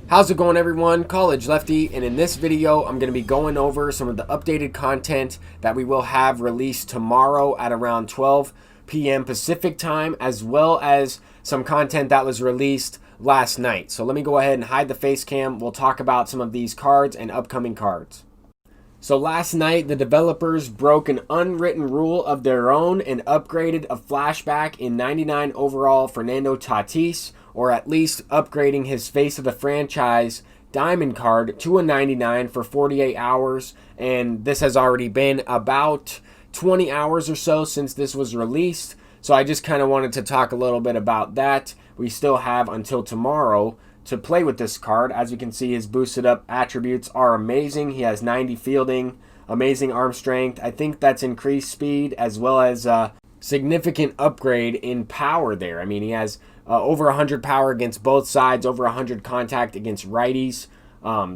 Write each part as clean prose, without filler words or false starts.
How's it going, everyone? College Lefty, and in this video I'm going to be going over some of the updated content that we will have released tomorrow at around 12 p.m. Pacific time, as well as some content that was released last night. So let me go ahead and hide the face cam. We'll talk about some of these cards and upcoming cards. So last night, the developers broke an unwritten rule of their own and upgraded a flashback in 99 overall Fernando Tatis, or at least upgrading his face of the franchise diamond card to a 99 for 48 hours. And this has already been about 20 hours or so since this was released. So I just kind of wanted to talk a little bit about that. We still have until tomorrow to play with this card. As you can see, his boosted up attributes are amazing. He has 90 fielding, amazing arm strength. I think that's increased speed as well as significant upgrade in power there. I mean, he has over 100 power against both sides, over 100 contact against righties.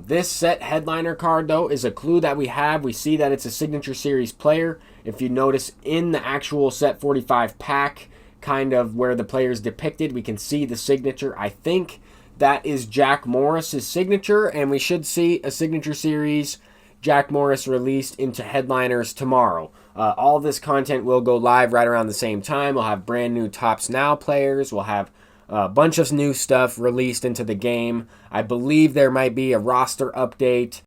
This set headliner card, though, is a clue that we have. We see that it's a Signature Series player. If you notice in the actual set 45 pack, kind of where the player is depicted, we can see the signature. I think that is Jack Morris's signature, and we should see a Signature Series Jack Morris released into headliners tomorrow. All this content will go live right around the same time. We'll have brand new Topps Now players. We'll have a bunch of new stuff released into the game. I believe there might be a roster update.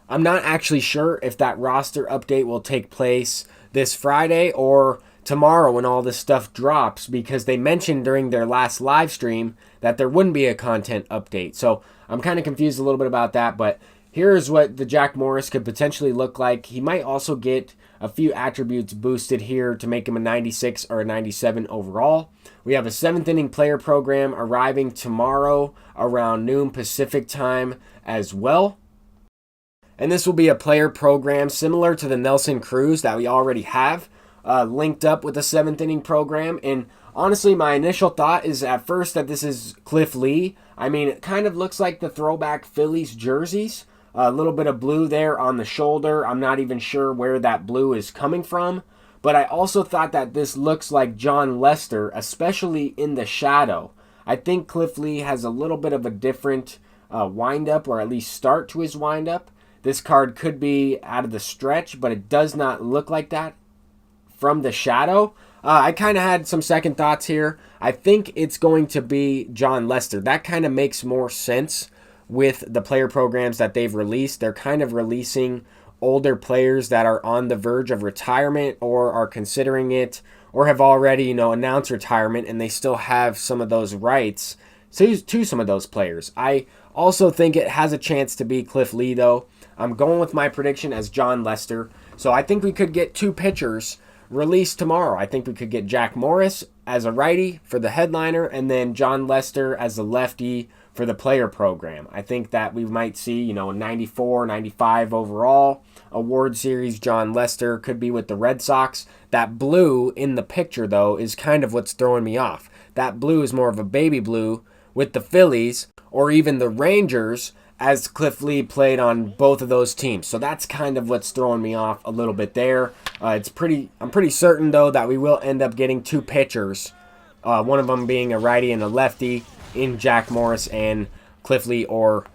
I'm not actually sure if that roster update will take place this Friday or tomorrow when all this stuff drops, because they mentioned during their last live stream that there wouldn't be a content update. So I'm kind of confused a little bit about that, but here's what the Jack Morris could potentially look like. He might also get a few attributes boosted here to make him a 96 or a 97 overall. We have a 7th inning player program arriving tomorrow around noon Pacific time as well. And this will be a player program similar to the Nelson Cruz that we already have, linked up with the 7th inning program. And honestly, my initial thought is at first that this is Cliff Lee. I mean, it kind of looks like the throwback Phillies jerseys. A little bit of blue there on the shoulder. I'm not even sure where that blue is coming from. But I also thought that this looks like John Lester, especially in the shadow. I think Cliff Lee has a little bit of a different windup, or at least start to his windup. This card could be out of the stretch, but it does not look like that from the shadow. I kind of had some second thoughts here. I think it's going to be John Lester. That kind of makes more sense with the player programs that they've released. They're kind of releasing older players that are on the verge of retirement or are considering it or have already, announced retirement, and they still have some of those rights to some of those players. I also think it has a chance to be Cliff Lee, though. I'm going with my prediction as John Lester. So I think we could get two pitchers released tomorrow. I think we could get Jack Morris as a righty for the headliner and then John Lester as a lefty for the player program. I think that we might see, 94, 95 overall. Award Series John Lester could be with the Red Sox. That blue in the picture, though, is kind of what's throwing me off. That blue is more of a baby blue with the Phillies or even the Rangers, as Cliff Lee played on both of those teams. So that's kind of what's throwing me off a little bit there. I'm pretty certain, though, that we will end up getting two pitchers, one of them being a righty and a lefty, in Jack Morris and Cliff Lee or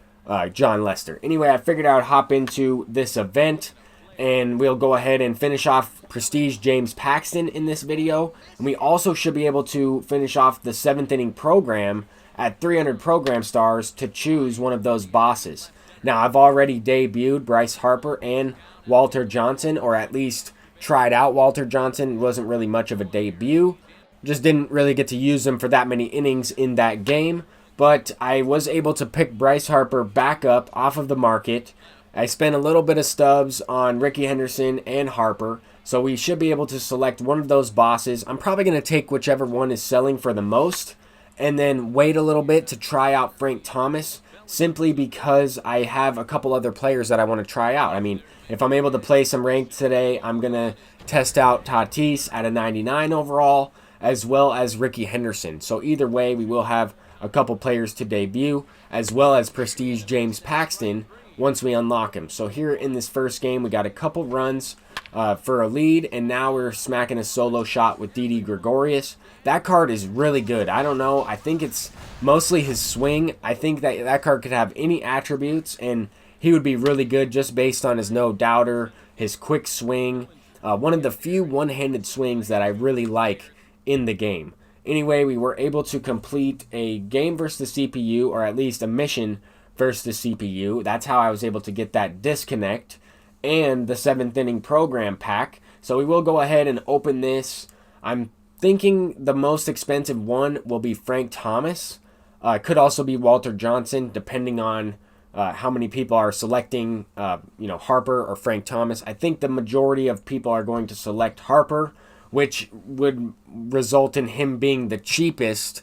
John Lester. Anyway, I figured I would hop into this event, and we'll go ahead and finish off Prestige James Paxton in this video. And we also should be able to finish off the 7th inning program at 300 program stars to choose one of those bosses. Now, I've already debuted Bryce Harper and Walter Johnson, or at least tried out Walter Johnson. It wasn't really much of a debut. Just didn't really get to use them for that many innings in that game. But I was able to pick Bryce Harper back up off of the market. I spent a little bit of stubs on Ricky Henderson and Harper. So we should be able to select one of those bosses. I'm probably going to take whichever one is selling for the most, and then wait a little bit to try out Frank Thomas, simply because I have a couple other players that I want to try out. I mean, if I'm able to play some ranked today, I'm going to test out Tatis at a 99 overall, as well as Ricky Henderson. So either way, we will have a couple players to debut, as well as Prestige James Paxton once we unlock him. So here in this first game, we got a couple runs for a lead, and now we're smacking a solo shot with Didi Gregorius. That card is really good. I don't know. I think it's mostly his swing. I think that card could have any attributes, and he would be really good just based on his no doubter, his quick swing. One of the few one-handed swings that I really like in the game. Anyway, we were able to complete a game versus the CPU, or at least a mission versus the CPU. That's how I was able to get that disconnect and the 7th inning program pack. So we will go ahead and open this. I'm thinking the most expensive one will be Frank Thomas. It could also be Walter Johnson, depending on how many people are selecting Harper or Frank Thomas. I think the majority of people are going to select Harper, which would result in him being the cheapest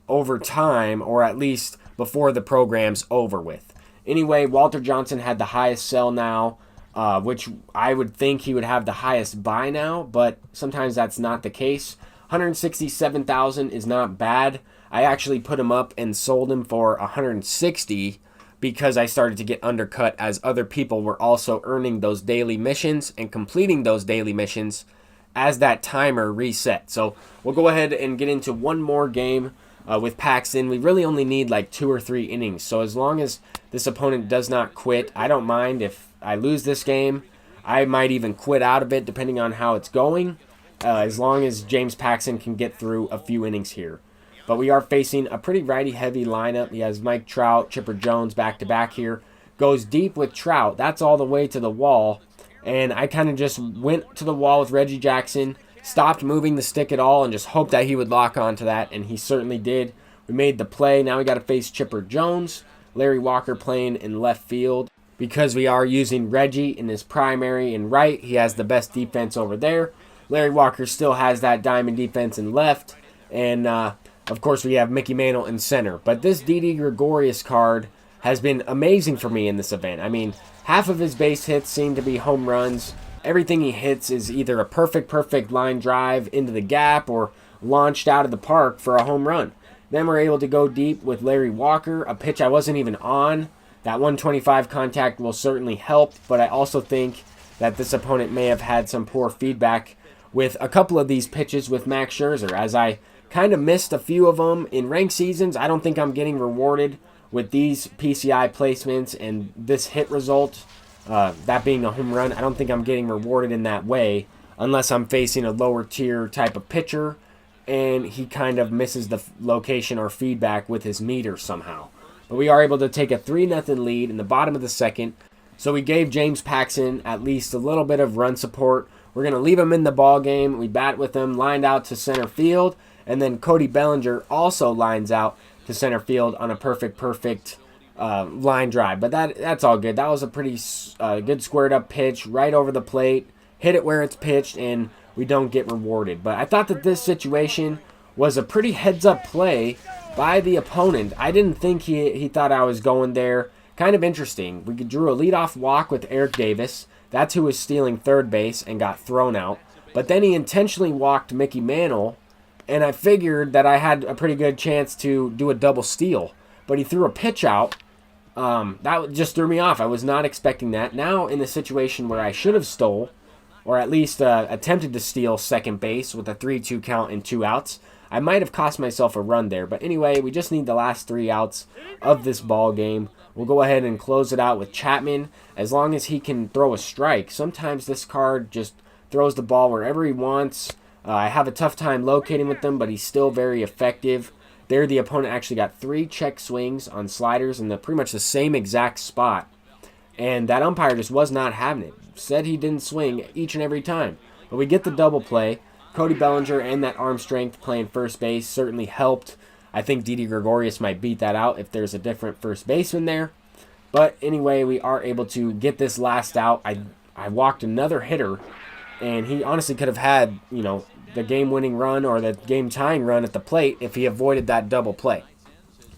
over time, or at least before the program's over with. Anyway, Walter Johnson had the highest sell now, which I would think he would have the highest buy now, but sometimes that's not the case. 167,000 is not bad. I actually put him up and sold him for 160 because I started to get undercut as other people were also earning those daily missions and completing those daily missions as that timer reset. So we'll go ahead and get into one more game with Paxton. We really only need like 2 or 3 innings. So as long as this opponent does not quit, I don't mind if I lose this game. I might even quit out of it depending on how it's going, as long as James Paxton can get through a few innings here. But we are facing a pretty righty-heavy lineup. He has Mike Trout, Chipper Jones back-to-back here. Goes deep with Trout. That's all the way to the wall. And I kind of just went to the wall with Reggie Jackson, stopped moving the stick at all, and just hoped that he would lock onto that, and he certainly did. We made the play. Now we got to face Chipper Jones. Larry Walker playing in left field. Because we are using Reggie in his primary in right, he has the best defense over there. Larry Walker still has that diamond defense in left. And, of course, we have Mickey Mantle in center. But this Didi Gregorius card has been amazing for me in this event. I mean, half of his base hits seem to be home runs. Everything he hits is either a perfect line drive into the gap or launched out of the park for a home run. Then we're able to go deep with Larry Walker, a pitch I wasn't even on. That 125 contact will certainly help, but I also think that this opponent may have had some poor feedback with a couple of these pitches with Max Scherzer. As I kind of missed a few of them in ranked seasons, I don't think I'm getting rewarded with these PCI placements and this hit result, that being a home run. I don't think I'm getting rewarded in that way unless I'm facing a lower tier type of pitcher and he kind of misses the location or feedback with his meter somehow. But we are able to take a 3-0 lead in the bottom of the second. So we gave James Paxton at least a little bit of run support. We're going to leave him in the ball game. We bat with him, lined out to center field. And then Cody Bellinger also lines out to center field on a perfect line drive. But that's all good. That was a pretty good squared up pitch right over the plate. Hit it where it's pitched, and we don't get rewarded. But I thought that this situation was a pretty heads-up play by the opponent. I didn't think he thought I was going there. Kind of interesting. We drew a leadoff walk with Eric Davis. That's who was stealing third base and got thrown out. But then he intentionally walked Mickey Mantle, and I figured that I had a pretty good chance to do a double steal. But he threw a pitch out. That just threw me off. I was not expecting that. Now in the situation where I should have stole, or at least attempted to steal second base with a 3-2 count and 2 outs, I might have cost myself a run there. But anyway, we just need the last 3 outs of this ball game. We'll go ahead and close it out with Chapman. As long as he can throw a strike. Sometimes this card just throws the ball wherever he wants. I have a tough time locating with them, but he's still very effective. There, the opponent actually got 3 check swings on sliders in pretty much the same exact spot. And that umpire just was not having it. Said he didn't swing each and every time. But we get the double play. Cody Bellinger and that arm strength playing first base certainly helped. I think Didi Gregorius might beat that out if there's a different first baseman there. But anyway, we are able to get this last out. I walked another hitter, and he honestly could have had, the game-winning run or the game-tying run at the plate if he avoided that double play.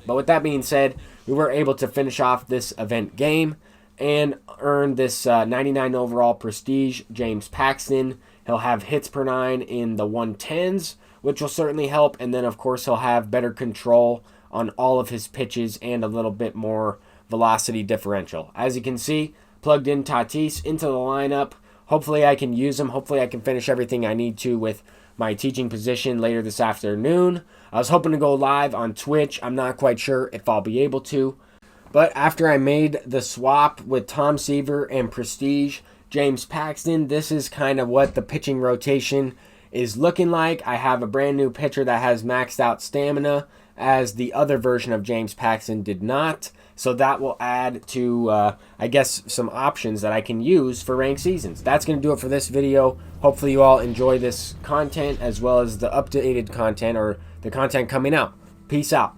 But with that being said, we were able to finish off this event game and earn this 99 overall prestige James Paxton. He'll have hits per 9 in the 110s, which will certainly help. And then, of course, he'll have better control on all of his pitches and a little bit more velocity differential. As you can see, plugged in Tatis into the lineup. Hopefully I can use them. Hopefully I can finish everything I need to with my teaching position later this afternoon. I was hoping to go live on Twitch. I'm not quite sure if I'll be able to. But after I made the swap with Tom Seaver and Prestige James Paxton, this is kind of what the pitching rotation is looking like. I have a brand new pitcher that has maxed out stamina, as the other version of James Paxton did not. So that will add to, I guess, some options that I can use for ranked seasons. That's going to do it for this video. Hopefully you all enjoy this content as well as the updated content or the content coming out. Peace out.